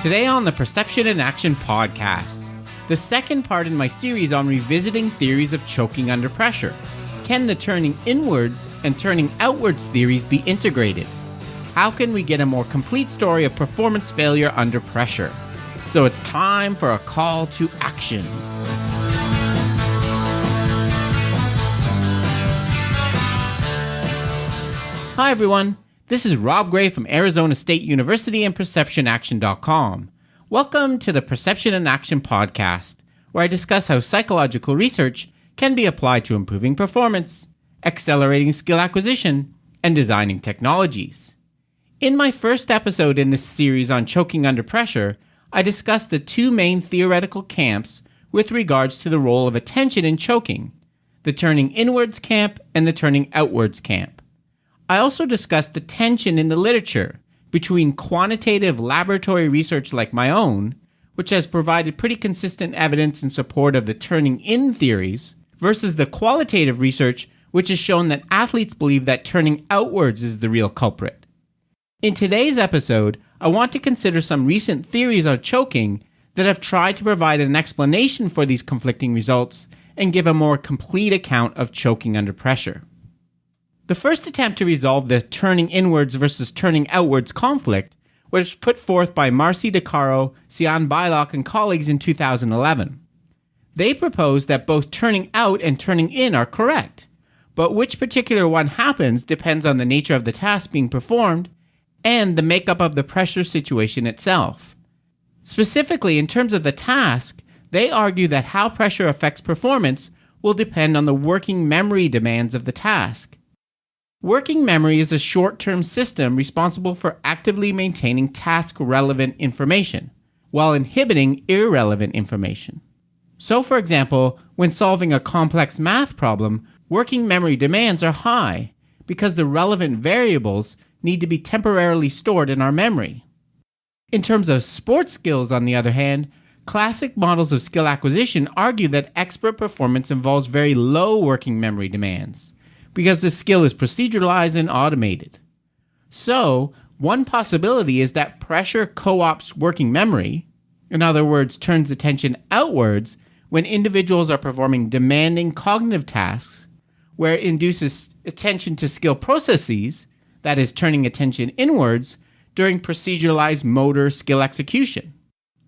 Today on the Perception in Action podcast, the second part in my series on revisiting theories of choking under pressure. Can the turning inwards and turning outwards theories be integrated? How can we get a more complete story of performance failure under pressure? So it's time for a call to action. Hi everyone, this is Rob Gray from Arizona State University and PerceptionAction.com. Welcome to the Perception in Action podcast, where I discuss how psychological research can be applied to improving performance, accelerating skill acquisition, and designing technologies. In my first episode in this series on choking under pressure, I discussed the two main theoretical camps with regards to the role of attention in choking, the turning inwards camp and the turning outwards camp. I also discussed the tension in the literature between quantitative laboratory research like my own, which has provided pretty consistent evidence in support of the turning in theories, versus the qualitative research which has shown that athletes believe that turning outwards is the real culprit. In today's episode, I want to consider some recent theories on choking that have tried to provide an explanation for these conflicting results and give a more complete account of choking under pressure. The first attempt to resolve the turning inwards versus turning outwards conflict was put forth by Marcy DeCaro, Sian Bylock, and colleagues in 2011. They proposed that both turning out and turning in are correct, but which particular one happens depends on the nature of the task being performed and the makeup of the pressure situation itself. Specifically, in terms of the task, they argue that how pressure affects performance will depend on the working memory demands of the task. Working memory is a short-term system responsible for actively maintaining task-relevant information, while inhibiting irrelevant information. So, for example, when solving a complex math problem, working memory demands are high because the relevant variables need to be temporarily stored in our memory. In terms of sports skills, on the other hand, classic models of skill acquisition argue that expert performance involves very low working memory demands, because the skill is proceduralized and automated. So, one possibility is that pressure co-opts working memory, in other words, turns attention outwards when individuals are performing demanding cognitive tasks, where it induces attention to skill processes, that is, turning attention inwards, during proceduralized motor skill execution.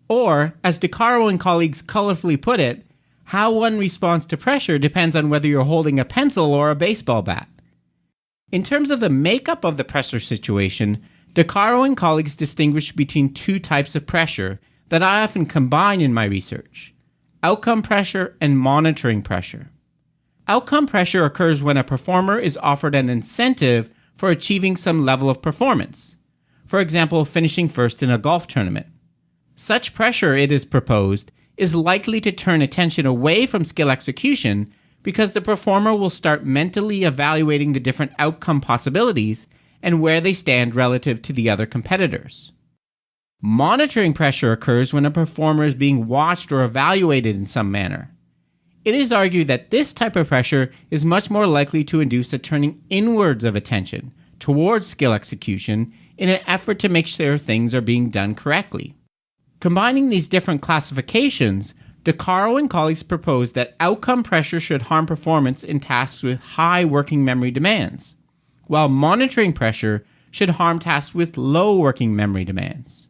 Or, as DeCaro and colleagues colorfully put it, how one responds to pressure depends on whether you're holding a pencil or a baseball bat. In terms of the makeup of the pressure situation, DeCaro and colleagues distinguish between two types of pressure that I often combine in my research: outcome pressure and monitoring pressure. Outcome pressure occurs when a performer is offered an incentive for achieving some level of performance, for example, finishing first in a golf tournament. Such pressure, it is proposed, is likely to turn attention away from skill execution because the performer will start mentally evaluating the different outcome possibilities and where they stand relative to the other competitors. Monitoring pressure occurs when a performer is being watched or evaluated in some manner. It is argued that this type of pressure is much more likely to induce a turning inwards of attention towards skill execution in an effort to make sure things are being done correctly. Combining these different classifications, DeCaro and colleagues proposed that outcome pressure should harm performance in tasks with high working memory demands, while monitoring pressure should harm tasks with low working memory demands.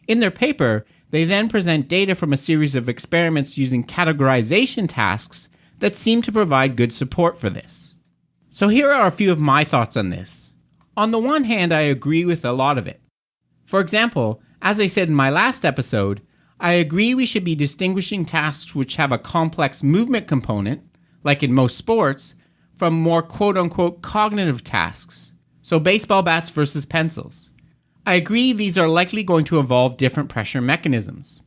In their paper, they then present data from a series of experiments using categorization tasks that seem to provide good support for this. So here are a few of my thoughts on this. On the one hand, I agree with a lot of it. For example, as I said in my last episode, I agree we should be distinguishing tasks which have a complex movement component, like in most sports, from more quote-unquote cognitive tasks, so baseball bats versus pencils. I agree these are likely going to involve different pressure mechanisms.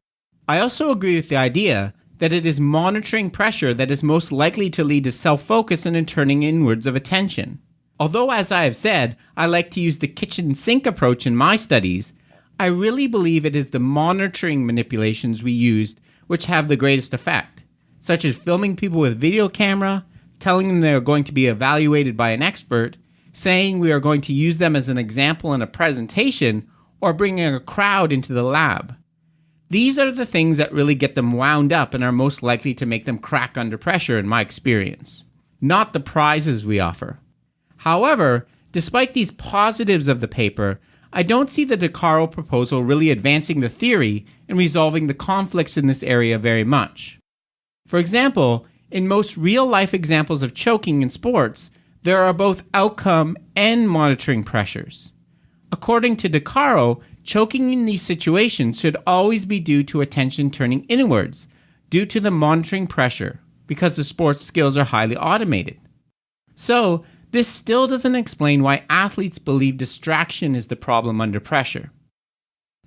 I also agree with the idea that it is monitoring pressure that is most likely to lead to self-focus and a turning inwards of attention. Although, as I have said, I like to use the kitchen sink approach in my studies, I really believe it is the monitoring manipulations we used which have the greatest effect, such as filming people with video camera, telling them they are going to be evaluated by an expert, saying we are going to use them as an example in a presentation, or bringing a crowd into the lab. These are the things that really get them wound up and are most likely to make them crack under pressure in my experience, not the prizes we offer. However, despite these positives of the paper, I don't see the DeCaro proposal really advancing the theory and resolving the conflicts in this area very much. For example, in most real-life examples of choking in sports, there are both outcome and monitoring pressures. According to DeCaro, choking in these situations should always be due to attention turning inwards, due to the monitoring pressure, because the sports skills are highly automated. So, this still doesn't explain why athletes believe distraction is the problem under pressure.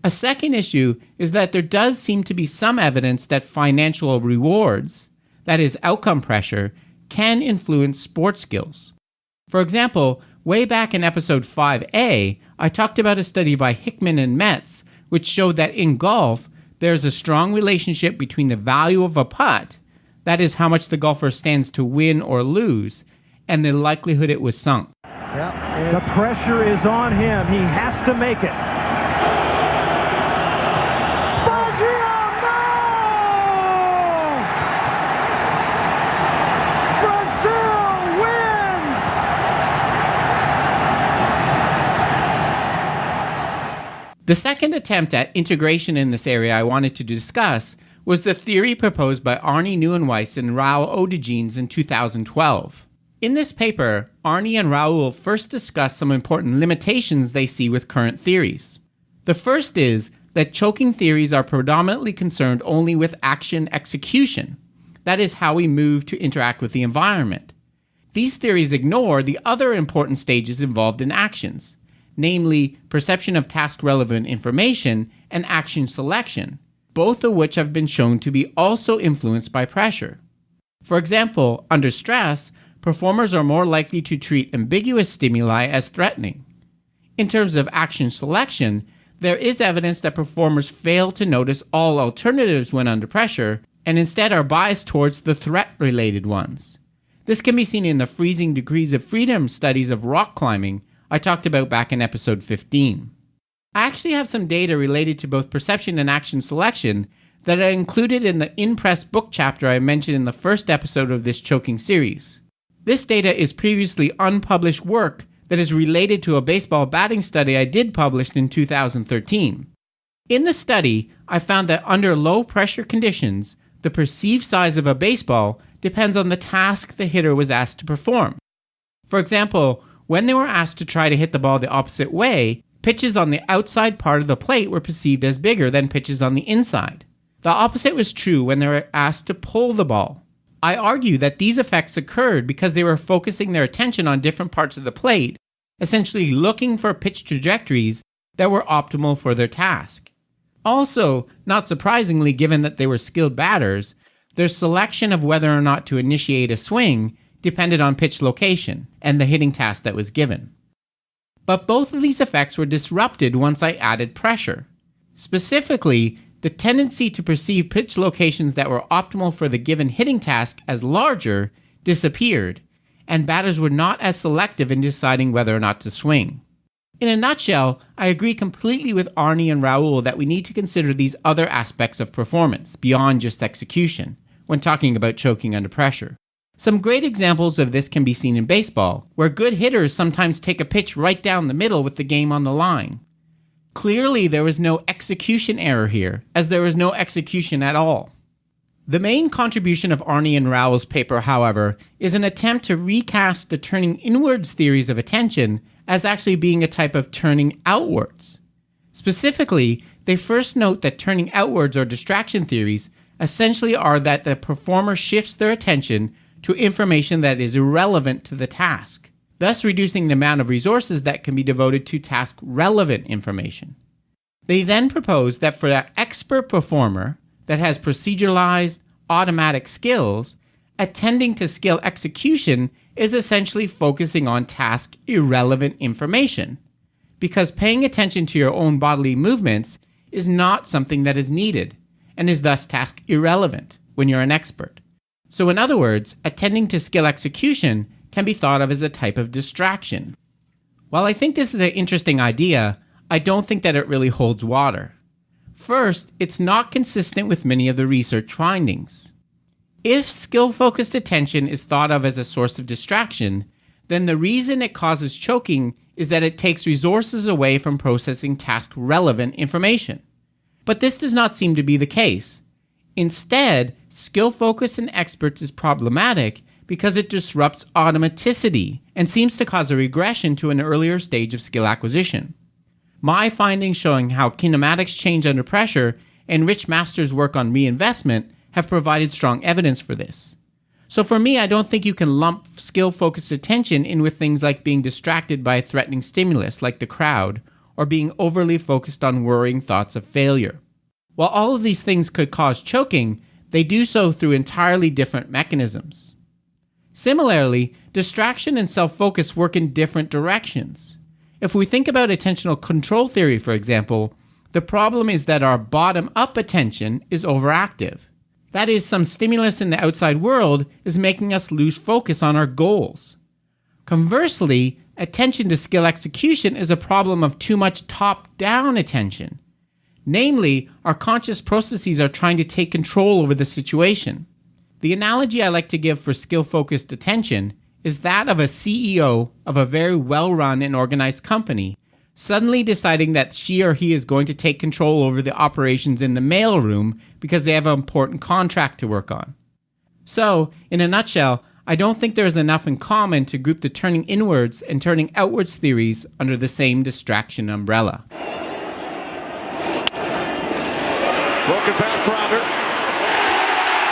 A second issue is that there does seem to be some evidence that financial rewards, that is outcome pressure, can influence sports skills. For example, way back in episode 5A, I talked about a study by Hickman and Metz, which showed that in golf, there's a strong relationship between the value of a putt, that is how much the golfer stands to win or lose, and the likelihood it was sunk. Yep. The pressure is on him. He has to make it. The second attempt at integration in this area I wanted to discuss was the theory proposed by Arnie and Weiss and Raul Odegenes in 2012. In this paper, Arnie and Raul first discuss some important limitations they see with current theories. The first is that choking theories are predominantly concerned only with action execution. That is how we move to interact with the environment. These theories ignore the other important stages involved in actions, namely perception of task-relevant information and action selection, both of which have been shown to be also influenced by pressure. For example, under stress, performers are more likely to treat ambiguous stimuli as threatening. In terms of action selection, there is evidence that performers fail to notice all alternatives when under pressure and instead are biased towards the threat-related ones. This can be seen in the freezing degrees of freedom studies of rock climbing I talked about back in episode 15. I actually have some data related to both perception and action selection that I included in the in-press book chapter I mentioned in the first episode of this choking series. This data is previously unpublished work that is related to a baseball batting study I did publish in 2013. In the study, I found that under low-pressure conditions, the perceived size of a baseball depends on the task the hitter was asked to perform. For example, when they were asked to try to hit the ball the opposite way, pitches on the outside part of the plate were perceived as bigger than pitches on the inside. The opposite was true when they were asked to pull the ball. I argue that these effects occurred because they were focusing their attention on different parts of the plate, essentially looking for pitch trajectories that were optimal for their task. Also, not surprisingly given that they were skilled batters, their selection of whether or not to initiate a swing depended on pitch location and the hitting task that was given. But both of these effects were disrupted once I added pressure. Specifically, the tendency to perceive pitch locations that were optimal for the given hitting task as larger disappeared, and batters were not as selective in deciding whether or not to swing. In a nutshell, I agree completely with Arnie and Raul that we need to consider these other aspects of performance beyond just execution when talking about choking under pressure. Some great examples of this can be seen in baseball, where good hitters sometimes take a pitch right down the middle with the game on the line. Clearly, there was no execution error here, as there was no execution at all. The main contribution of Arnie and Raul's paper, however, is an attempt to recast the turning inwards theories of attention as actually being a type of turning outwards. Specifically, they first note that turning outwards or distraction theories essentially are that the performer shifts their attention to information that is irrelevant to the task, thus reducing the amount of resources that can be devoted to task-relevant information. They then propose that for that expert performer that has proceduralized, automatic skills, attending to skill execution is essentially focusing on task-irrelevant information, because paying attention to your own bodily movements is not something that is needed, and is thus task-irrelevant when you're an expert. So in other words, attending to skill execution can be thought of as a type of distraction. While I think this is an interesting idea, I don't think that it really holds water. First, it's not consistent with many of the research findings. If skill-focused attention is thought of as a source of distraction, then the reason it causes choking is that it takes resources away from processing task-relevant information. But this does not seem to be the case. Instead, skill focus in experts is problematic because it disrupts automaticity and seems to cause a regression to an earlier stage of skill acquisition. My findings showing how kinematics change under pressure and Rich Masters' work on reinvestment have provided strong evidence for this. So for me, I don't think you can lump skill-focused attention in with things like being distracted by a threatening stimulus like the crowd, or being overly focused on worrying thoughts of failure. While all of these things could cause choking, they do so through entirely different mechanisms. Similarly, distraction and self-focus work in different directions. If we think about attentional control theory, for example, the problem is that our bottom-up attention is overactive. That is, some stimulus in the outside world is making us lose focus on our goals. Conversely, attention to skill execution is a problem of too much top-down attention. Namely, our conscious processes are trying to take control over the situation. The analogy I like to give for skill-focused attention is that of a CEO of a very well-run and organized company suddenly deciding that she or he is going to take control over the operations in the mailroom because they have an important contract to work on. So, in a nutshell, I don't think there is enough in common to group the turning inwards and turning outwards theories under the same distraction umbrella. Broken back grounder.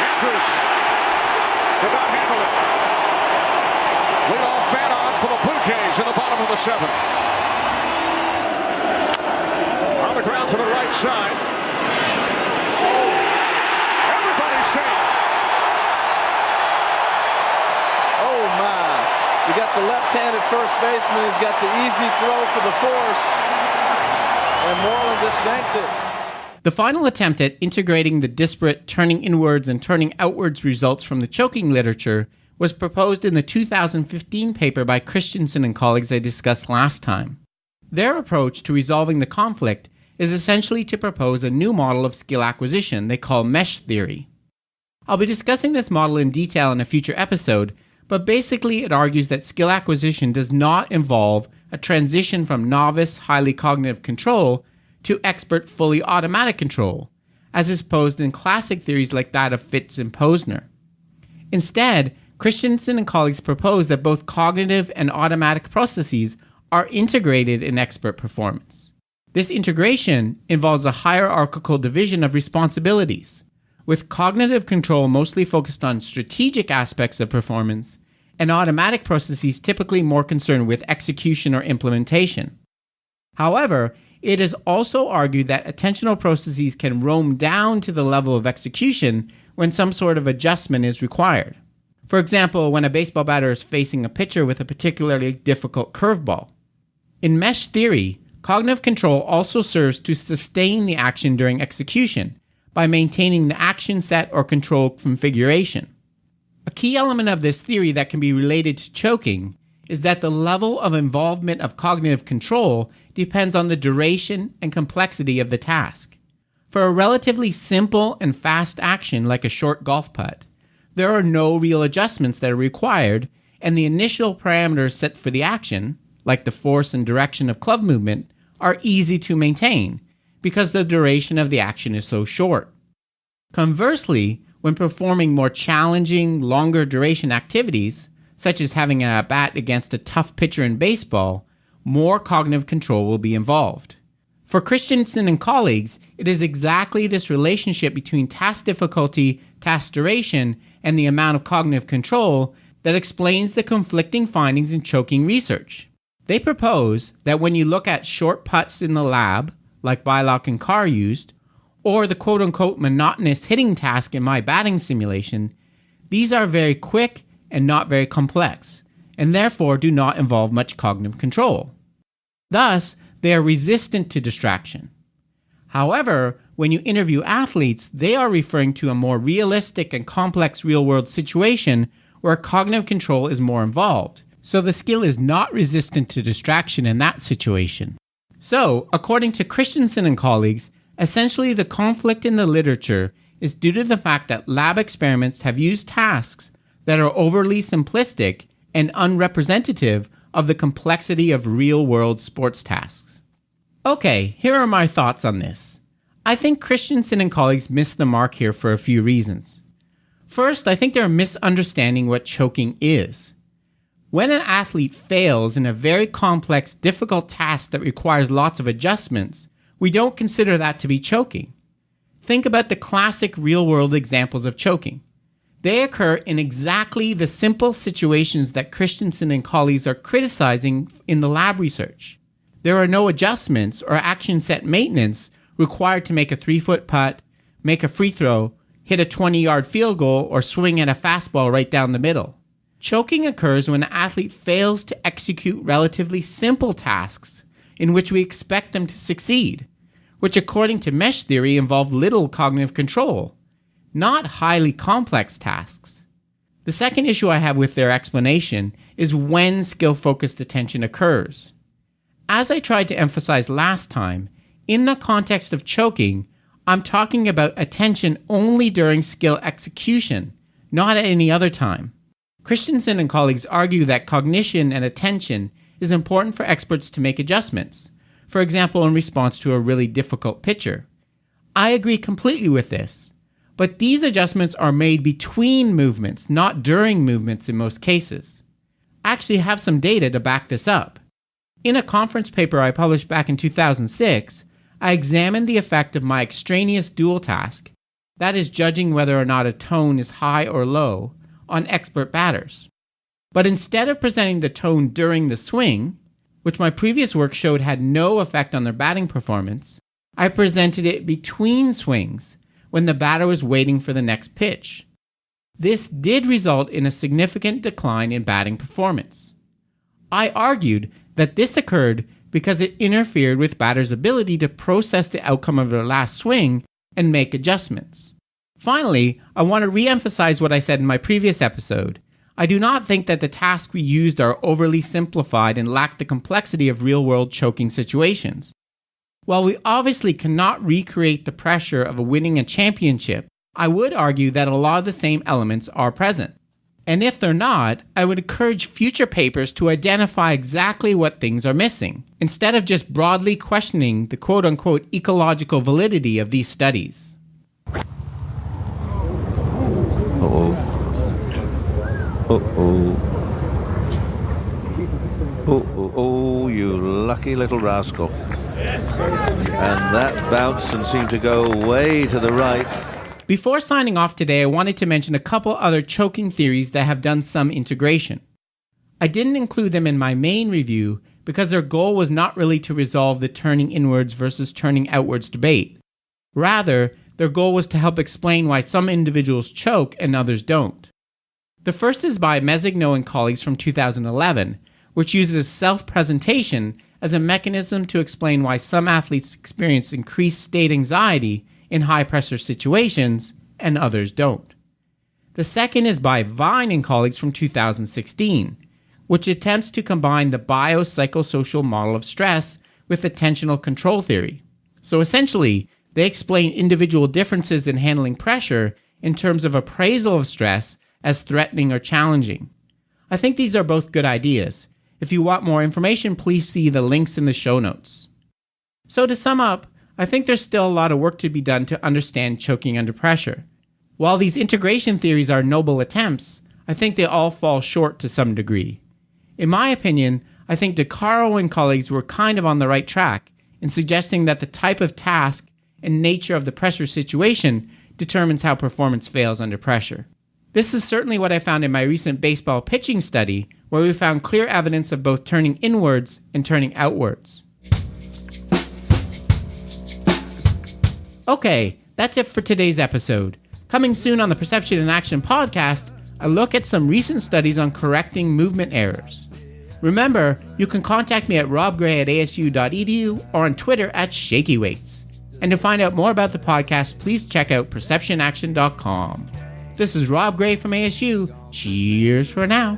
Andrews did not handle it. Leadoff man on for the Blue Jays in the bottom of the seventh. On the ground to the right side. Everybody's safe. Oh my. You got the left-handed first baseman. He's got the easy throw for the force. And Moreland just sanked it. The final attempt at integrating the disparate turning inwards and turning outwards results from the choking literature was proposed in the 2015 paper by Christensen and colleagues I discussed last time. Their approach to resolving the conflict is essentially to propose a new model of skill acquisition they call mesh theory. I'll be discussing this model in detail in a future episode, but basically it argues that skill acquisition does not involve a transition from novice, highly cognitive control to expert, fully automatic control, as is posed in classic theories like that of Fitts and Posner. Instead, Christensen and colleagues propose that both cognitive and automatic processes are integrated in expert performance. This integration involves a hierarchical division of responsibilities, with cognitive control mostly focused on strategic aspects of performance, and automatic processes typically more concerned with execution or implementation. However, it is also argued that attentional processes can roam down to the level of execution when some sort of adjustment is required. For example, when a baseball batter is facing a pitcher with a particularly difficult curveball. In mesh theory, cognitive control also serves to sustain the action during execution by maintaining the action set or control configuration. A key element of this theory that can be related to choking is that the level of involvement of cognitive control depends on the duration and complexity of the task. For a relatively simple and fast action like a short golf putt, there are no real adjustments that are required, and the initial parameters set for the action, like the force and direction of club movement, are easy to maintain because the duration of the action is so short. Conversely, when performing more challenging, longer duration activities, such as having an at-bat against a tough pitcher in baseball, more cognitive control will be involved. For Christensen and colleagues, it is exactly this relationship between task difficulty, task duration, and the amount of cognitive control that explains the conflicting findings in choking research. They propose that when you look at short putts in the lab, like Bylock and Carr used, or the quote-unquote monotonous hitting task in my batting simulation, these are very quick and not very complex, and therefore do not involve much cognitive control. Thus, they are resistant to distraction. However, when you interview athletes, they are referring to a more realistic and complex real-world situation where cognitive control is more involved. So the skill is not resistant to distraction in that situation. So, according to Christensen and colleagues, Essentially, the conflict in the literature is due to the fact that lab experiments have used tasks that are overly simplistic and unrepresentative of the complexity of real-world sports tasks. Okay, here are my thoughts on this. I think Christensen and colleagues missed the mark here for a few reasons. First, I think they're misunderstanding what choking is. When an athlete fails in a very complex, difficult task that requires lots of adjustments, we don't consider that to be choking. Think about the classic real-world examples of choking. They occur in exactly the simple situations that Christensen and colleagues are criticizing in the lab research. There are no adjustments or action set maintenance required to make a 3-foot putt, make a free throw, hit a 20-yard field goal, or swing at a fastball right down the middle. Choking occurs when an athlete fails to execute relatively simple tasks in which we expect them to succeed, which according to mesh theory involve little cognitive control, not highly complex tasks. The second issue I have with their explanation is when skill-focused attention occurs. As I tried to emphasize last time, in the context of choking, I'm talking about attention only during skill execution, not at any other time. Christensen and colleagues argue that cognition and attention is important for experts to make adjustments, for example in response to a really difficult pitcher. I agree completely with this, but these adjustments are made between movements, not during movements in most cases. I actually have some data to back this up. In a conference paper I published back in 2006, I examined the effect of my extraneous dual task, that is judging whether or not a tone is high or low, on expert batters. But instead of presenting the tone during the swing, which my previous work showed had no effect on their batting performance, I presented it between swings, when the batter was waiting for the next pitch. This did result in a significant decline in batting performance. I argued that this occurred because it interfered with batters' ability to process the outcome of their last swing and make adjustments. Finally, I want to re-emphasize what I said in my previous episode. I do not think that the tasks we used are overly simplified and lack the complexity of real-world choking situations. While we obviously cannot recreate the pressure of winning a championship, I would argue that a lot of the same elements are present. And if they're not, I would encourage future papers to identify exactly what things are missing, instead of just broadly questioning the quote-unquote ecological validity of these studies. Oh, you lucky little rascal. And that bounced and seemed to go way to the right. Before signing off today, I wanted to mention a couple other choking theories that have done some integration. I didn't include them in my main review because their goal was not really to resolve the turning inwards versus turning outwards debate. Rather, their goal was to help explain why some individuals choke and others don't. The first is by Mesigno and colleagues from 2011, which uses self-presentation as a mechanism to explain why some athletes experience increased state anxiety in high-pressure situations and others don't. The second is by Vine and colleagues from 2016, which attempts to combine the biopsychosocial model of stress with attentional control theory. So essentially, they explain individual differences in handling pressure in terms of appraisal of stress as threatening or challenging. I think these are both good ideas. If you want more information, please see the links in the show notes. So to sum up, I think there's still a lot of work to be done to understand choking under pressure. While these integration theories are noble attempts, I think they all fall short to some degree. In my opinion, I think DeCaro and colleagues were kind of on the right track in suggesting that the type of task and nature of the pressure situation determines how performance fails under pressure. This is certainly what I found in my recent baseball pitching study, where we found clear evidence of both turning inwards and turning outwards. Okay, that's it for today's episode. Coming soon on the Perception in Action podcast, I look at some recent studies on correcting movement errors. Remember, you can contact me at robgray@asu.edu or on Twitter @ShakyWeights. And to find out more about the podcast, please check out perceptionaction.com. This is Rob Gray from ASU. Cheers for now.